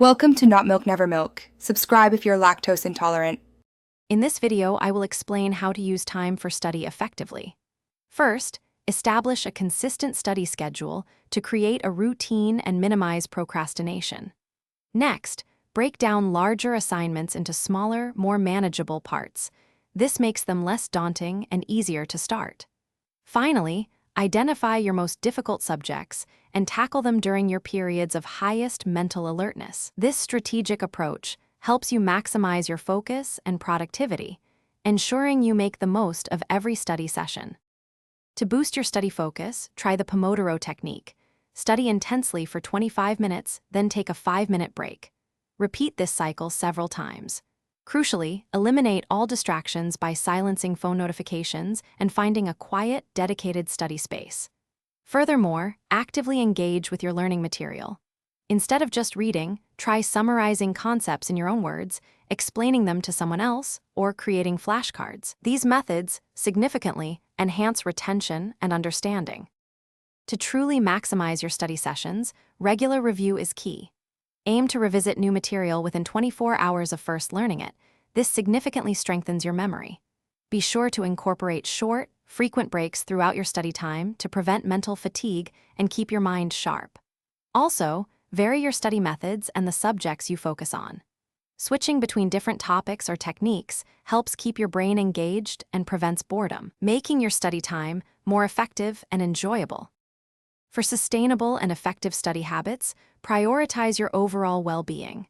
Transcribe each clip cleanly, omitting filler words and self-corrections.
Welcome to Not Milk Never Milk. Subscribe if you're lactose intolerant. In this video, I will explain how to use time for study effectively. First, establish a consistent study schedule to create a routine and minimize procrastination. Next, break down larger assignments into smaller, more manageable parts. This makes them less daunting and easier to start. Finally, identify your most difficult subjects and tackle them during your periods of highest mental alertness. This strategic approach helps you maximize your focus and productivity, ensuring you make the most of every study session. To boost your study focus, try the Pomodoro technique. Study intensely for 25 minutes, then take a 5-minute break. Repeat this cycle several times. Crucially, eliminate all distractions by silencing phone notifications and finding a quiet, dedicated study space. Furthermore, actively engage with your learning material. Instead of just reading, try summarizing concepts in your own words, explaining them to someone else, or creating flashcards. These methods significantly enhance retention and understanding. To truly maximize your study sessions, regular review is key. Aim to revisit new material within 24 hours of first learning it. This significantly strengthens your memory. Be sure to incorporate short, frequent breaks throughout your study time to prevent mental fatigue and keep your mind sharp. Also, vary your study methods and the subjects you focus on. Switching between different topics or techniques helps keep your brain engaged and prevents boredom, making your study time more effective and enjoyable. For sustainable and effective study habits, prioritize your overall well-being.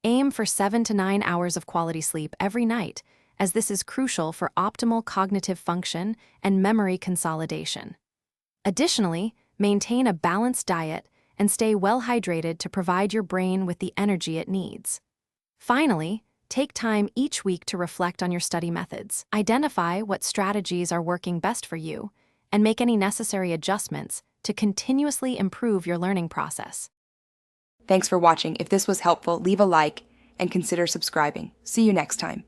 Aim for 7 to 9 hours of quality sleep every night, as this is crucial for optimal cognitive function and memory consolidation. Additionally, maintain a balanced diet and stay well hydrated to provide your brain with the energy it needs. Finally, take time each week to reflect on your study methods. Identify what strategies are working best for you and make any necessary adjustments to continuously improve your learning process. Thanks for watching. If this was helpful, leave a like and consider subscribing. See you next time.